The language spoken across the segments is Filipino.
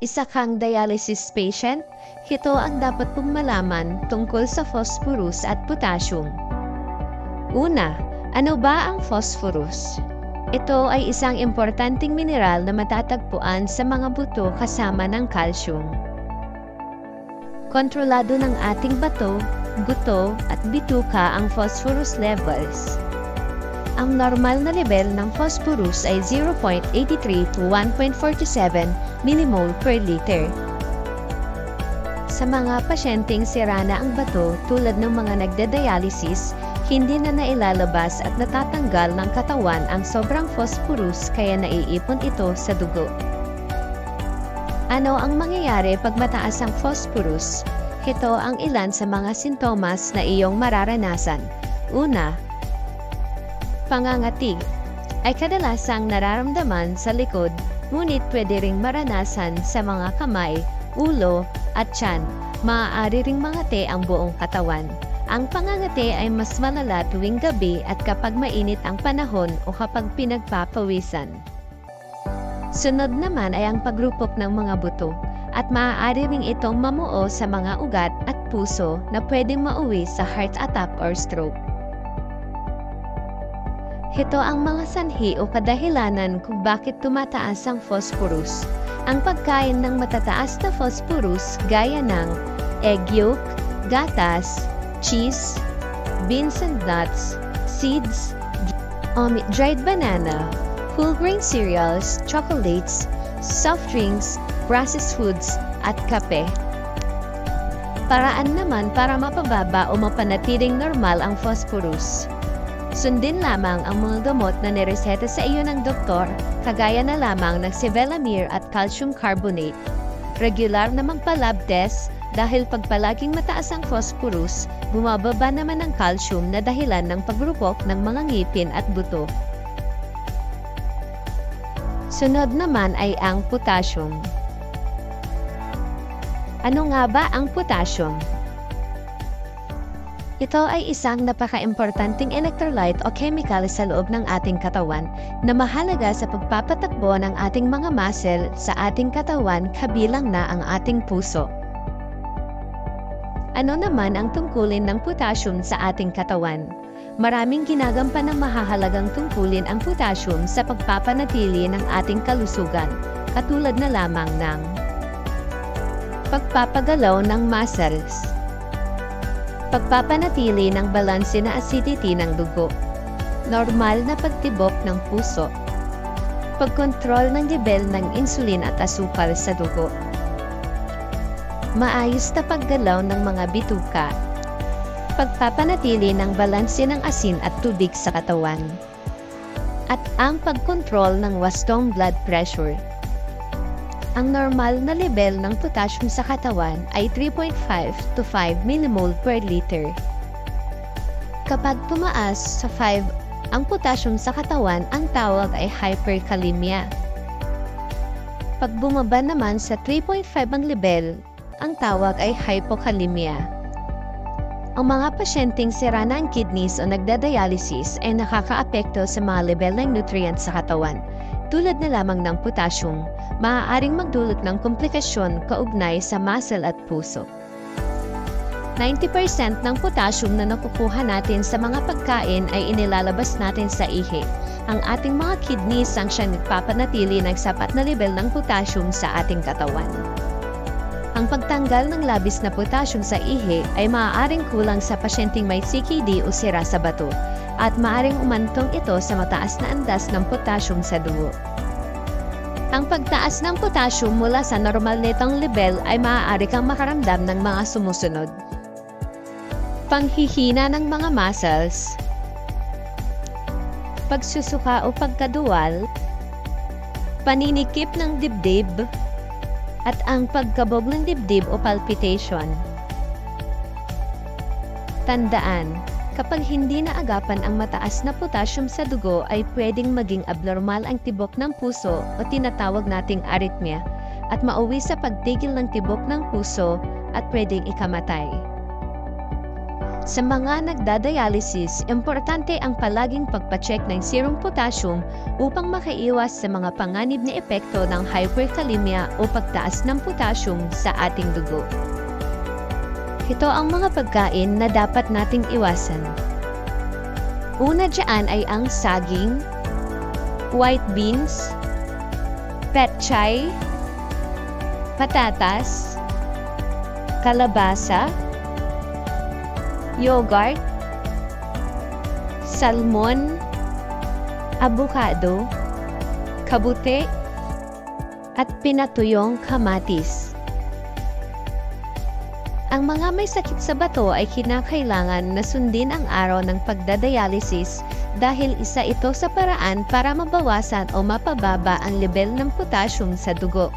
Isa kang dialysis patient? Ito ang dapat mong malaman tungkol sa phosphorus at potassium. Una, ano ba ang phosphorus? Ito ay isang importanteng mineral na matatagpuan sa mga buto kasama ng calcium. Kontrolado ng ating bato, buto at bituka ang phosphorus levels. Ang normal na level ng phosphorus ay 0.83 to 1.47 millimole per liter. Sa mga pasyenteng sira na ang bato tulad ng mga nagda-dialysis, hindi na nailalabas at natatanggal ng katawan ang sobrang phosphorus kaya naiipon ito sa dugo. Ano ang mangyayari pag mataas ang phosphorus? Ito ang ilan sa mga sintomas na iyong mararanasan. Una, pangangatig ay kadalasang nararamdaman sa likod, ngunit pwede ring maranasan sa mga kamay, ulo at tiyan. Maaari ring mangati ang buong katawan. Ang pangangati ay mas malala tuwing gabi at kapag mainit ang panahon o kapag pinagpapawisan. Sunod naman ay ang pagrupok ng mga buto at maaari ring itong mamuo sa mga ugat at puso na pwedeng mauwi sa heart attack or stroke. Ito ang mga sanhi o kadahilanan kung bakit tumataas ang phosphorus. Ang pagkain ng matataas na phosphorus gaya ng egg yolk, gatas, cheese, beans and nuts, seeds, dried banana, whole grain cereals, chocolates, soft drinks, processed foods, at kape. Paraan naman para mapababa o mapanatiling normal ang phosphorus. Sundin lamang ang mga gamot na nireseta sa iyo ng doktor, kagaya na lamang ng sevelamer at calcium carbonate. Regular na magpa-lab test dahil pag palaging mataas ang phosphorus, bumababa naman ang calcium na dahilan ng pagrupok ng mga ngipin at buto. Sunod naman ay ang potassium. Ano nga ba ang potassium? Ito ay isang napaka-importanting electrolyte o chemical sa loob ng ating katawan na mahalaga sa pagpapatakbo ng ating mga muscle sa ating katawan kabilang na ang ating puso. Ano naman ang tungkulin ng potassium sa ating katawan? Maraming ginagampan ng mahahalagang tungkulin ang potassium sa pagpapanatili ng ating kalusugan, katulad na lamang ng pagpapagalaw ng muscles, pagpapanatili ng balanse na acidity ng dugo, normal na pagtibok ng puso, pagkontrol ng level ng insulin at asukal sa dugo, maayos na paggalaw ng mga bituka, pagpapanatili ng balanse ng asin at tubig sa katawan, at ang pagkontrol ng wastong blood pressure. Ang normal na level ng potassium sa katawan ay 3.5 to 5 millimole per liter. Kapag tumaas sa 5 ang potassium sa katawan, ang tawag ay hyperkalemia. Pag bumaba naman sa 3.5 ang level, ang tawag ay hypokalemia. Ang mga pasyenteng sira na ang kidneys o nagda-dialysis ay nakakaapekto sa mga level ng nutrients sa katawan, tulad na lamang ng potassium, maaaring magdulot ng komplikasyon kaugnay sa muscle at puso. 90% ng potassium na nakukuha natin sa mga pagkain ay inilalabas natin sa ihi. Ang ating mga kidneys ang siyang nagpapanatili ng sapat na level ng potassium sa ating katawan. Ang pagtanggal ng labis na potassium sa ihi ay maaaring kulang sa pasyenteng may CKD o sira sa bato, at maaaring umantong ito sa mataas na andas ng potassium sa dugo. Ang pagtaas ng potassium mula sa normal nitong level ay maaari kang makaramdam ng mga sumusunod. Panghihina ng mga muscles, pagsusuka o pagkaduwal, paninikip ng dibdib, at ang pagkabog ng dibdib o palpitation. Tandaan, kapag hindi naagapan ang mataas na potassium sa dugo ay pwedeng maging abnormal ang tibok ng puso o tinatawag nating arrhythmia at mauwi sa pagtigil ng tibok ng puso at pwedeng ikamatay. Sa mga nagdadialysis, importante ang palaging pagpacheck ng serum potassium upang makaiwas sa mga panganib na epekto ng hyperkalemia o pagtaas ng potassium sa ating dugo. Ito ang mga pagkain na dapat nating iwasan. Una dyan ay ang saging, white beans, petchay, patatas, kalabasa, yogurt, salmon, avocado, kabute, at pinatuyong kamatis. Ang mga may sakit sa bato ay kinakailangan na sundin ang araw ng pagdadialysis dahil isa ito sa paraan para mabawasan o mapababa ang level ng potassium sa dugo.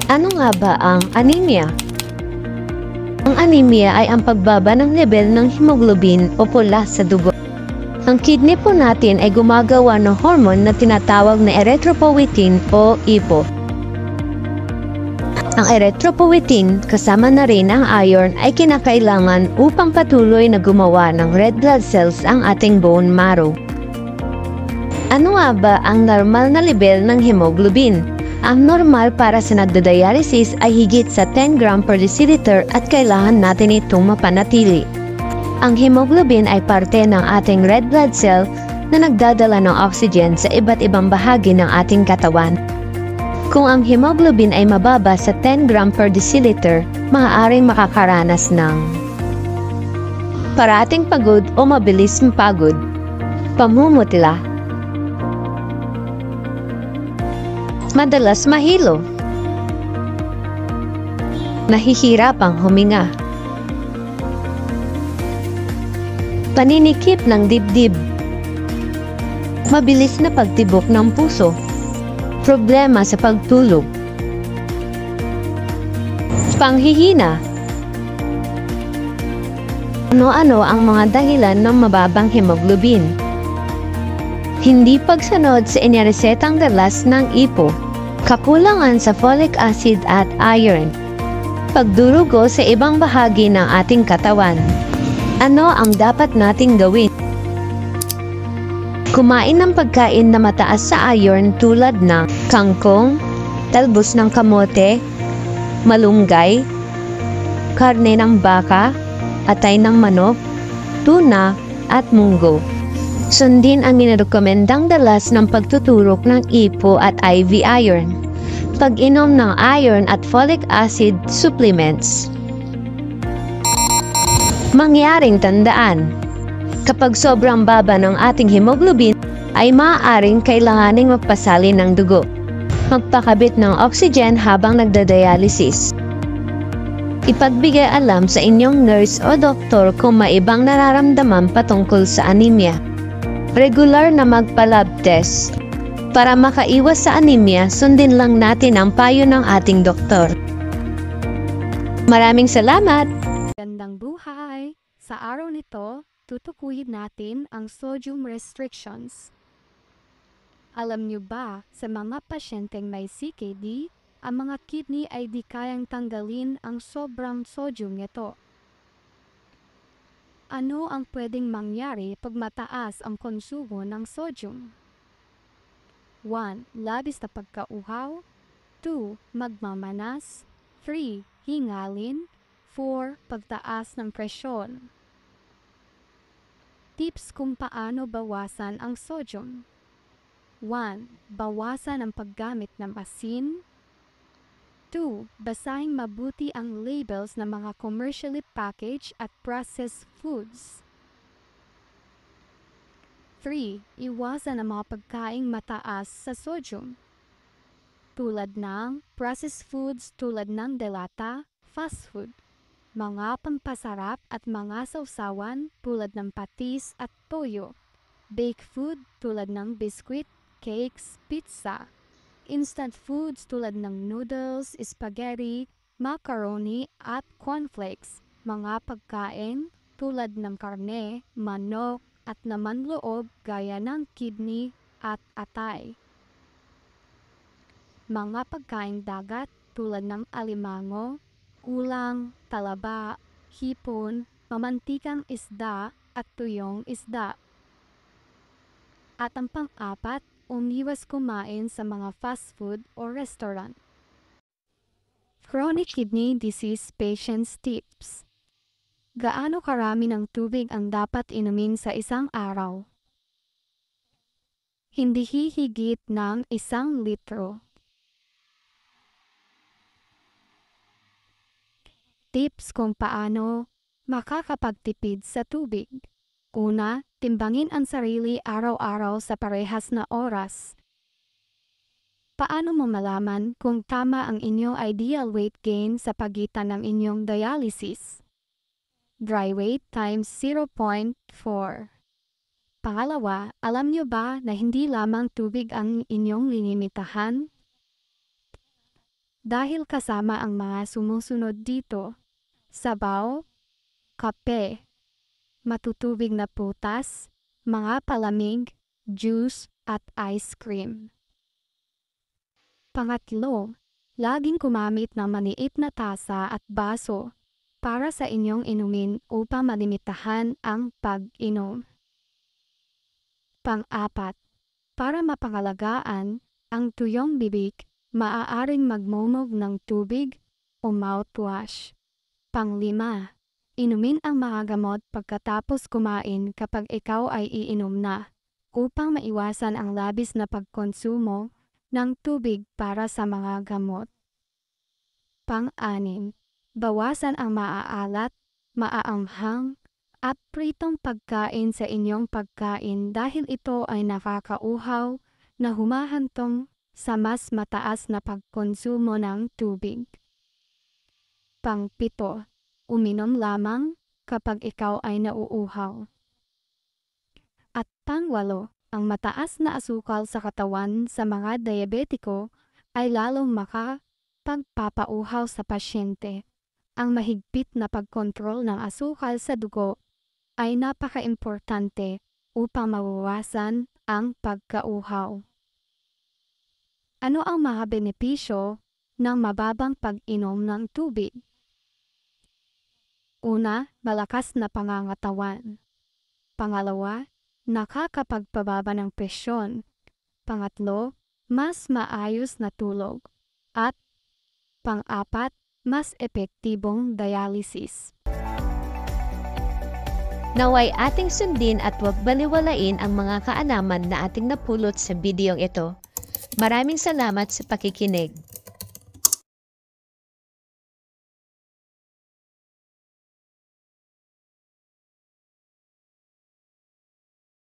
Ano nga ba ang anemia? Ang anemia ay ang pagbaba ng level ng hemoglobin o pula sa dugo. Ang kidney po natin ay gumagawa ng hormone na tinatawag na erythropoietin o EPO. Ang erythropoietin, kasama na rin ang iron, ay kinakailangan upang patuloy na gumawa ng red blood cells ang ating bone marrow. Ano nga ba ang normal na level ng hemoglobin? Ang normal para sa nagdadialysis ay higit sa 10 gram per deciliter at kailangan natin itong mapanatili. Ang hemoglobin ay parte ng ating red blood cell na nagdadala ng oxygen sa iba't ibang bahagi ng ating katawan. Kung ang hemoglobin ay mababa sa 10 gram per deciliter, maaaring makakaranas ng parating pagod o mabilis mapagod, pamumutla, madalas mahilo, nahihirapang huminga, paninikip ng dibdib, mabilis na pagtibok ng puso, problema sa pagtulog, panghihina. Ano-ano ang mga dahilan ng mababang hemoglobin? Hindi pagsunod sa iniresetang dalas ng EPO, kakulangan sa folic acid at iron, pagdurugo sa ibang bahagi ng ating katawan. Ano ang dapat nating gawin? Kumain ng pagkain na mataas sa iron tulad ng kangkong, talbos ng kamote, malunggay, karne ng baka, atay ng manok, tuna, at munggo. Sundin ang inirekomendang dalas ng pagtuturok ng EPO at IV iron. Pag-inom ng iron at folic acid supplements. Mangyaring tandaan, kapag sobrang baba ng ating hemoglobin, ay maaaring kailanganing magpasalin ng dugo, magpakabit ng oxygen habang nagdadialysis. Ipagbigay alam sa inyong nurse o doktor kung may ibang nararamdaman patungkol sa anemia. Regular na magpa-lab test. Para makaiwas sa anemia, sundin lang natin ang payo ng ating doktor. Maraming salamat! Gandang buhay! Sa araw nito, tutukuyin natin ang sodium restrictions. Alam niyo ba, sa mga pasyenteng may CKD, ang mga kidney ay di kayang tanggalin ang sobrang sodium nito. Ano ang pwedeng mangyari pag mataas ang konsumo ng sodium? 1. Labis na pagkauhaw. 2. Magmamanas. 3. Hingalin. 4. Pagtaas ng presyon. Tips kung paano bawasan ang sodium. 1. Bawasan ang paggamit ng asin. 2. Basahin mabuti ang labels ng mga commercially packaged at processed foods. 3. Iwasan ang mga pagkaing mataas sa sodium, tulad ng processed foods tulad ng delata, fast food, mga pampasarap at mga sausawan tulad ng patis at toyo, baked food tulad ng biskwit, cakes, pizza, instant foods tulad ng noodles, spaghetti, macaroni at cornflakes, mga pagkain tulad ng karne, manok at laman loob gaya ng kidney, at atay. Mga pagkaing dagat tulad ng alimango, ulang, talaba, hipon, mamantikang isda at tuyong isda. At ang pang-apat, umiwas kumain sa mga fast food o restaurant. Chronic kidney disease patients tips. Gaano karami ng tubig ang dapat inumin sa isang araw? Hindi hihigit ng 1 litro. Tips kung paano makakapagtipid sa tubig. Una, timbangin ang sarili araw-araw sa parehas na oras. Paano mo malaman kung tama ang inyong ideal weight gain sa pagitan ng inyong dialysis? Dry weight times 0.4. Pangalawa, alam niyo ba na hindi lamang tubig ang inyong linimitahan? Dahil kasama ang mga sumusunod dito, sabaw, kape, matutubig na prutas, mga palamig, juice at ice cream. Pangatlo, laging gumamit ng maliit na tasa at baso para sa inyong inumin upang malimitahan ang pag-inom. Pang-apat, para mapangalagaan ang tuyong bibig, maaaring magmumog ng tubig o mouthwash. Pang-lima, inumin ang mga gamot pagkatapos kumain kapag ikaw ay iinom na, upang maiwasan ang labis na pagkonsumo ng tubig para sa mga gamot. Pang-anim, bawasan ang maaalat, maaanghang, at pritong pagkain sa inyong pagkain dahil ito ay nakakauhaw na humahantong sa mas mataas na pagkonsumo ng tubig. Pang-pito, uminom lamang kapag ikaw ay nauuhaw. At pang-walo, ang mataas na asukal sa katawan sa mga diabetiko ay lalong makapagpapauhaw sa pasyente. Ang mahigpit na pagkontrol ng asukal sa dugo ay napaka-importante upang mawawasan ang pagkauhaw. Ano ang mga benepisyo ng mababang pag-inom ng tubig? Una, malakas na pangangatawan. Pangalawa, nakakapagpababa ng presyon. Pangatlo, mas maayos na tulog. At pang-apat, mas epektibong dialysis. Naway ating sundin at huwag baliwalain ang mga kaalaman na ating napulot sa bidyong ito. Maraming salamat sa pakikinig.